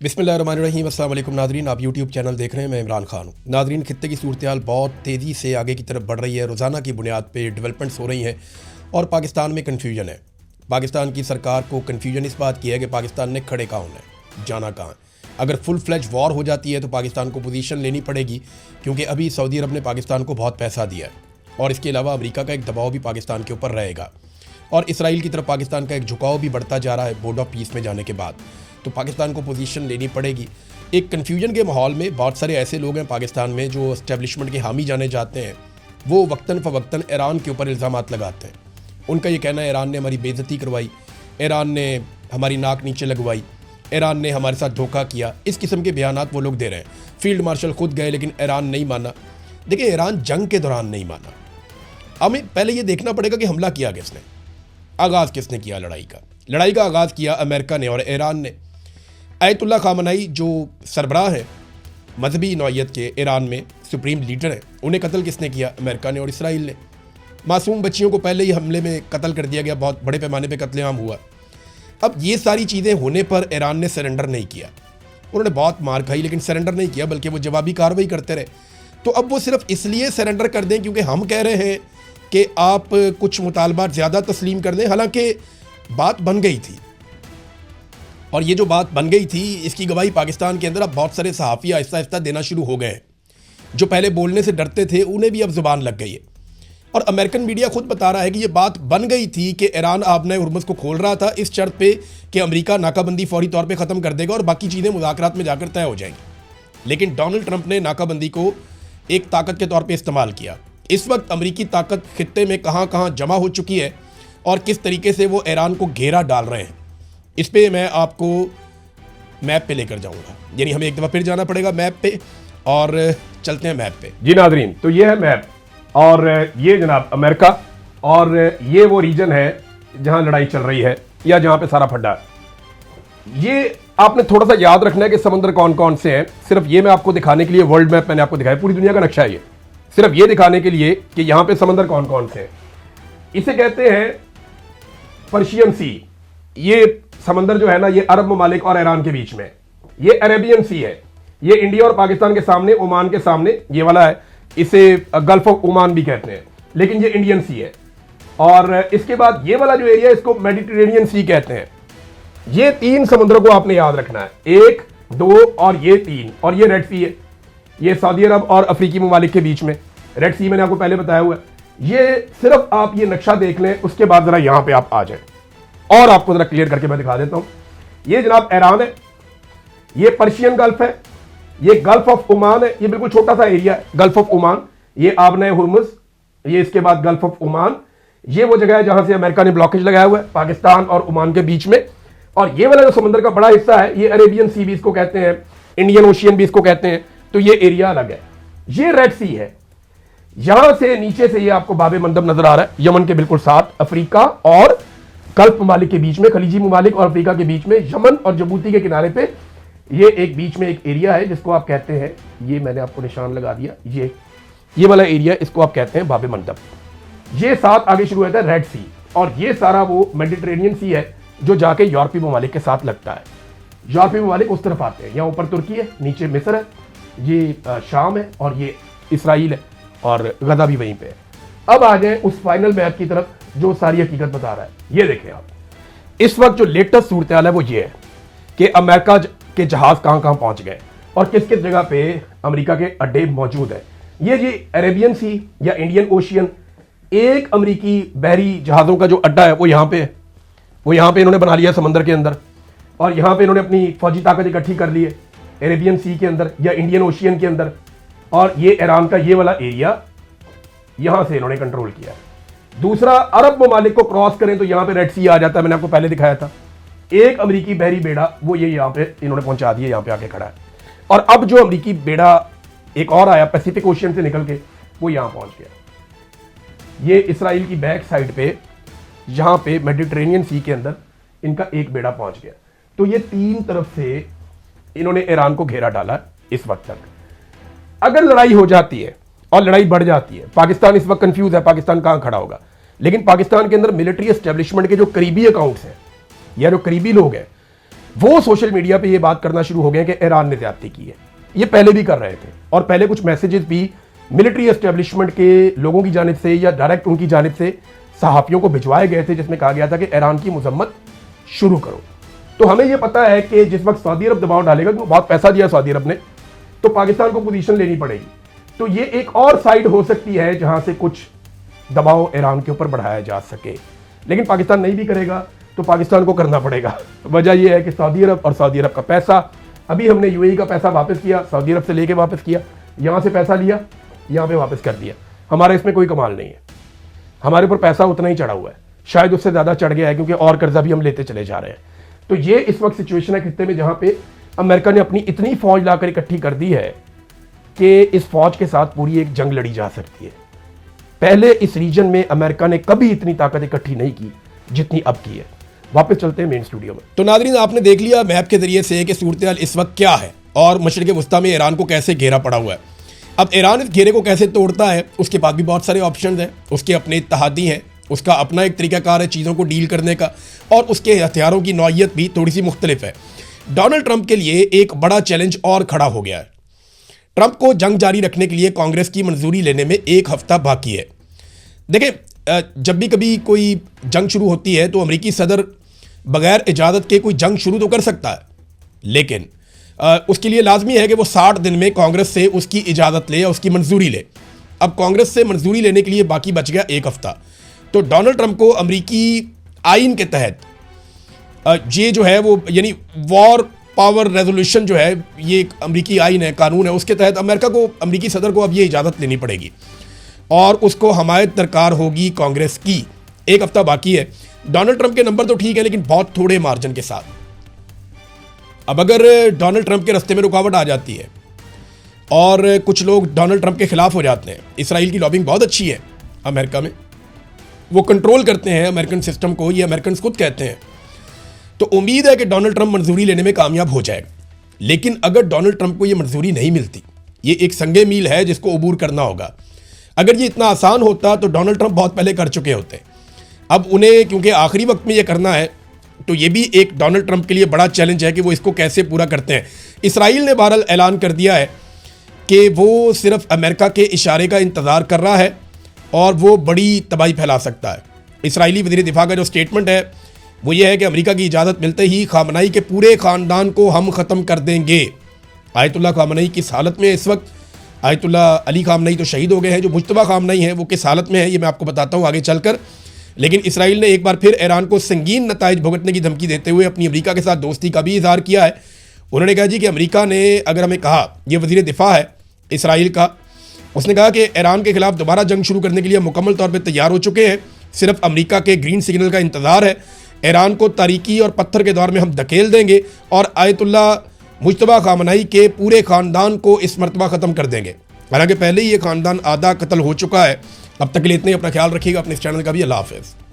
बिस्मिल्लाहिर्रहमानिर्रहीम। अस्सलाम वालेकुम नादरीन, आप यूट्यूब चैनल देख रहे हैं। मैं इमरान खान हूँ। नादरीन, खित्ते की सूरत बहुत तेज़ी से आगे की तरफ बढ़ रही है। रोज़ाना की बुनियाद पे डेवलपमेंट्स हो रही हैं और पाकिस्तान में कन्फ्यूजन है। पाकिस्तान की सरकार को कन्फ्यूजन इस बात की है कि पाकिस्तान ने खड़े कहाँ होना है, जाना कहाँ है। अगर फुल फ्लैज वॉर हो जाती है तो पाकिस्तान को पोजीशन लेनी पड़ेगी, क्योंकि अभी सऊदी अरब ने पाकिस्तान को बहुत पैसा दिया है और इसके अलावा अमेरिका का एक दबाव भी पाकिस्तान के ऊपर रहेगा और इसराइल की तरफ पाकिस्तान का एक झुकाव भी बढ़ता जा रहा है बोर्ड ऑफ पीस में जाने के बाद। तो पाकिस्तान को पोजीशन लेनी पड़ेगी। एक कन्फ्यूजन के माहौल में बहुत सारे ऐसे लोग हैं पाकिस्तान में जो एस्टेब्लिशमेंट के हामी जाने जाते हैं। वो वक्तन फ़वक्तन ईरान के ऊपर इल्ज़ामात लगाते हैं। उनका ये कहना है ईरान ने हमारी बेइज्जती करवाई, ईरान ने हमारी नाक नीचे लगवाई, ईरान ने हमारे साथ धोखा किया। इस किस्म के बयानात वो लोग दे रहे हैं। फील्ड मार्शल खुद गए लेकिन ईरान नहीं माना। देखिए, ईरान जंग के दौरान नहीं माना। हमें पहले ये देखना पड़ेगा कि हमला किया किसने, आगाज़ किसने किया लड़ाई का आगाज़ किया अमेरिका ने और ईरान ने। आयतुल्ला खामनाई जो सरबराह है मजहबी नौइयत के ईरान में, सुप्रीम लीडर हैं, उन्हें कत्ल किसने किया? अमेरिका ने और इसराइल ने। मासूम बच्चियों को पहले ही हमले में कत्ल कर दिया गया, बहुत बड़े पैमाने पे कत्लेआम हुआ। अब ये सारी चीज़ें होने पर ईरान ने सरेंडर नहीं किया। उन्होंने बहुत मार खाई लेकिन सरेंडर नहीं किया, बल्कि वो जवाबी कार्रवाई करते रहे। तो अब वो सिर्फ इसलिए सरेंडर कर दें क्योंकि हम कह रहे हैं कि आप कुछ मुतालबात ज़्यादा तस्लीम कर दें, हालांकि बात बन गई थी। और ये जो बात बन गई थी इसकी गवाही पाकिस्तान के अंदर अब बहुत सारे सहाफ़ी आहिस्ता आहिस्ता देना शुरू हो गए हैं। जो पहले बोलने से डरते थे उन्हें भी अब ज़ुबान लग गई है। और अमेरिकन मीडिया खुद बता रहा है कि ये बात बन गई थी कि ईरान आबनाए हुर्मुज़ को खोल रहा था इस शर्त पे कि अमेरिका नाकाबंदी फौरी तौर पे ख़त्म कर देगा और बाकी चीज़ें मुज़ाकरात में जाकर तय हो जाएंगी। लेकिन डोनाल्ड ट्रंप ने नाकाबंदी को एक ताकत के तौर पर इस्तेमाल किया। इस वक्त अमरीकी ताकत खित्ते में कहाँ कहाँ जमा हो चुकी है और किस तरीके से वो ईरान को घेरा डाल रहे हैं, इस पे मैं आपको मैप पे लेकर जाऊंगा। यानी हमें एक दफ़ा फिर जाना पड़ेगा मैप पे और चलते हैं मैप पे। जी नादरीन, तो ये है मैप और ये जनाब अमेरिका और ये वो रीजन है जहां लड़ाई चल रही है या जहां पे सारा फड्डा है। ये आपने थोड़ा सा याद रखना है कि समंदर कौन कौन से हैं। सिर्फ ये मैं आपको दिखाने के लिए वर्ल्ड मैप मैंने आपको दिखाया, पूरी दुनिया का नक्शा है ये, सिर्फ ये दिखाने के लिए कि यहां पे समंदर कौन कौन से हैं। इसे कहते हैं पर्शियन सी। ये समंदर जो है ना, ये अरब ममालिक और ईरान के बीच में। ये अरेबियन सी है, ये इंडिया और पाकिस्तान के सामने, ओमान के सामने ये वाला है। इसे गल्फ ऑफ ओमान भी कहते हैं, लेकिन ये इंडियन सी है। और इसके बाद ये वाला जो एरिया है इसको मेडिटेरेनियन सी कहते हैं। ये तीन समुद्रों को आपने याद रखना है, 1, 2 और ये 3। और ये रेड सी है, ये सऊदी अरब और अफ्रीकी ममालिक के बीच में। रेड सी मैंने आपको पहले बताया हुआ है। ये सिर्फ आप ये नक्शा देख लें, उसके बाद जरा यहां पे आप आ जाए और आपको जरा क्लियर करके मैं दिखा देता हूं। ये जनाब ईरान है, ये पर्शियन गल्फ है, ये गल्फ ऑफ ओमान है। ये बिल्कुल छोटा सा एरिया है गल्फ ऑफ ओमान। ये आबनाए हुर्मुज़, ये इसके बाद गल्फ ऑफ ओमान। ये वो जगह है जहां से अमेरिका ने ब्लॉकेज लगाया हुआ है पाकिस्तान और ओमान के बीच में। और ये वाला जो समुद्र का बड़ा हिस्सा है, ये अरेबियन सी भी इसको कहते हैं, इंडियन ओशियन भी इसको कहते हैं। तो ये एरिया अलग है। ये रेड सी है, यहां से नीचे से ये आपको बाबे मंदब नजर आ रहा है, यमन के बिल्कुल साथ, अफ्रीका और गल्फ ममालिक के बीच में, खलीजी ममालिक और अफ्रीका के बीच में, यमन और जबूती के किनारे पे ये एक बीच में एक एरिया है जिसको आप कहते हैं, ये मैंने आपको निशान लगा दिया, ये वाला एरिया, इसको आप कहते हैं बाबे मंदब। ये साथ आगे शुरू होता है रेड सी, और ये सारा वो मेडिटेरेनियन सी है जो जाके यूरोपीय ममालिक के साथ लगता है। यूरोपीय ममालिक उस तरफ आते हैं, यहाँ ऊपर तुर्की है, नीचे मिस्र है, ये शाम है और ये इसराइल है और गजा भी वहीं पे है। अब आ जाए उस फाइनल मैप की तरफ जो सारी हकीकत बता रहा है। ये देखें आप, इस वक्त जो लेटेस्ट सूरत हाल है वो ये है कि अमेरिका के जहाज कहां कहां पहुंच गए और किस किस जगह पे अमेरिका के अड्डे मौजूद है। ये जी अरेबियन सी या इंडियन ओशियन, एक अमेरिकी बहरी जहाजों का जो अड्डा है वो यहां पे है। वो यहां पे इन्होंने बना लिया समंदर के अंदर, और यहां पे इन्होंने अपनी फौजी ताकत इकट्ठी कर ली है अरेबियन सी के अंदर या इंडियन ओशियन के अंदर। और ये ईरान का ये वाला एरिया यहां से इन्होंने कंट्रोल किया है। दूसरा, अरब ममालिक को क्रॉस करें तो यहां पे रेड सी आ जाता है, मैंने आपको पहले दिखाया था। एक अमेरिकी बहरी बेड़ा वो ये यहां पे इन्होंने पहुंचा दिया, यहां पे आके खड़ा है। और अब जो अमेरिकी बेड़ा एक और आया पैसिफिक ओशियन से निकल के, वो यहां पहुंच गया। ये इसराइल की बैक साइड पे, यहां पे मेडिटेरेनियन सी के अंदर इनका एक बेड़ा पहुंच गया। तो ये तीन तरफ से इन्होंने ईरान को घेरा डाला इस वक्त तक। अगर लड़ाई हो जाती है और लड़ाई बढ़ जाती है, पाकिस्तान इस वक्त कंफ्यूज है, पाकिस्तान कहां खड़ा होगा। लेकिन पाकिस्तान के अंदर मिलिट्री एस्टेब्लिशमेंट के जो करीबी अकाउंट्स हैं या जो करीबी लोग हैं वो सोशल मीडिया पे ये बात करना शुरू हो गए कि ईरान ने ज्यादती की है। ये पहले भी कर रहे थे और पहले कुछ मैसेजेस भी मिलिट्री एस्टेब्लिशमेंट के लोगों की जानिब से या डायरेक्ट उनकी जानिब से सहाफ़ियों को भिजवाए गए थे, जिसमें कहा गया था कि ईरान की मजम्मत शुरू करो। तो हमें यह पता है कि जिस वक्त सऊदी अरब दबाव डालेगा, क्योंकि बहुत पैसा दिया सऊदी अरब ने, तो पाकिस्तान को पोजीशन लेनी पड़ेगी। तो ये एक और साइड हो सकती है जहां से कुछ दबाव ईरान के ऊपर बढ़ाया जा सके, लेकिन पाकिस्तान नहीं भी करेगा तो पाकिस्तान को करना पड़ेगा। वजह यह है कि सऊदी अरब और सऊदी अरब का पैसा, अभी हमने यूएई का पैसा वापस किया, सऊदी अरब से लेके वापस किया, यहां से पैसा लिया, यहां पे वापस कर दिया। हमारा इसमें कोई कमाल नहीं है, हमारे ऊपर पैसा उतना ही चढ़ा हुआ है, शायद उससे ज्यादा चढ़ गया है, क्योंकि और कर्जा भी हम लेते चले जा रहे हैं। तो ये इस वक्त सिचुएशन है खित्ते में जहां पे अमेरिका ने अपनी इतनी फौज लाकर इकट्ठी कर दी है कि इस फौज के साथ पूरी एक जंग लड़ी जा सकती है। पहले इस रीजन में अमेरिका ने कभी इतनी ताकत इकट्ठी नहीं की जितनी अब की है। वापस चलते हैं मेन स्टूडियो में। तो नाज़रीन, आपने देख लिया मैप के जरिए से कि सूरत इस वक्त क्या है और मशरिक़ वस्ता में ईरान को कैसे घेरा पड़ा हुआ है। अब ईरान इस घेरे को कैसे तोड़ता है, उसके पास भी बहुत सारे ऑप्शन हैं, उसके अपने इत्तेहादी हैं, उसका अपना एक तरीकाकार है चीज़ों को डील करने का, और उसके हथियारों की नौइयत भी थोड़ी सी मुख्तलिफ है। डोनाल्ड ट्रंप के लिए एक बड़ा चैलेंज और खड़ा हो गया है। ट्रंप को जंग जारी रखने के लिए कांग्रेस की मंजूरी लेने में 1 हफ्ता बाकी है। देखें, जब भी कभी कोई जंग शुरू होती है तो अमेरिकी सदर बगैर इजाज़त के कोई जंग शुरू तो कर सकता है, लेकिन उसके लिए लाजमी है कि वो 60 दिन में कांग्रेस से उसकी इजाज़त ले या उसकी मंजूरी ले। अब कांग्रेस से मंजूरी लेने के लिए बाकी बच गया 1 हफ्ता। तो डोनाल्ड ट्रंप को अमेरिकी आइन के तहत ये जो है वो, यानी वॉर पावर रेजोल्यूशन जो है, ये एक अमेरिकी आइन है, कानून है, उसके तहत अमेरिका को, अमेरिकी सदर को अब ये इजाज़त लेनी पड़ेगी और उसको हमायत दरकार होगी कांग्रेस की। 1 हफ्ता बाकी है। डोनाल्ड ट्रंप के नंबर तो ठीक है, लेकिन बहुत थोड़े मार्जिन के साथ। अब अगर डोनाल्ड ट्रंप के रास्ते में रुकावट आ जाती है और कुछ लोग डोनाल्ड ट्रंप के खिलाफ हो जाते हैं, इसराइल की लॉबिंग बहुत अच्छी है अमेरिका में, वो कंट्रोल करते हैं अमेरिकन सिस्टम को, ये अमेरिकन खुद कहते हैं, तो उम्मीद है कि डोनाल्ड ट्रंप मंजूरी लेने में कामयाब हो जाएगा। लेकिन अगर डोनाल्ड ट्रंप को ये मंजूरी नहीं मिलती, ये एक संगे मील है जिसको अबूर करना होगा। अगर ये इतना आसान होता तो डोनाल्ड ट्रंप बहुत पहले कर चुके होते। अब उन्हें क्योंकि आखिरी वक्त में ये करना है, तो ये भी एक डोनाल्ड ट्रंप के लिए बड़ा चैलेंज है कि वो इसको कैसे पूरा करते हैं। इसराइल ने बहरहाल ऐलान कर दिया है कि वो सिर्फ अमेरिका के इशारे का इंतज़ार कर रहा है और वो बड़ी तबाही फैला सकता है। इसराइली वज़ीर दिफा का जो स्टेटमेंट है वो ये है कि अमेरिका की इजाज़त मिलते ही खामनाई के पूरे ख़ानदान को हम ख़त्म कर देंगे। आयतुल्लाह खामनाई किस हालत में है इस वक्त? आयतुल्लाह अली खामनाई तो शहीद हो गए हैं, जो मुज्तबा खामनाई है वो किस हालत में है ये मैं आपको बताता हूँ आगे चलकर। लेकिन इसराइल ने एक बार फिर ईरान को संगीन नताइज भुगतने की धमकी देते हुए अपनी अमेरिका के साथ दोस्ती का भी इजहार किया है। उन्होंने कहा जी कि अमेरिका ने अगर हमें कहा, ये वज़ीर दिफा है इसराइल का, उसने कहा कि ईरान के खिलाफ दोबारा जंग शुरू करने के लिए मुकम्मल तौर पर तैयार हो चुके हैं, सिर्फ अमेरिका के ग्रीन सिग्नल का इंतज़ार है। ईरान को तारीकी और पत्थर के दौर में हम धकेल देंगे और आयतुल्लाह मुज्तबा खामनाई के पूरे ख़ानदान को इस मरतबा ख़त्म कर देंगे। हालांकि पहले ही ये ख़ानदान आधा कत्ल हो चुका है। अब तक के लिए इतने, अपना ख्याल रखिएगा, अपने इस चैनल का भी। अल्लाह हाफ़िज़।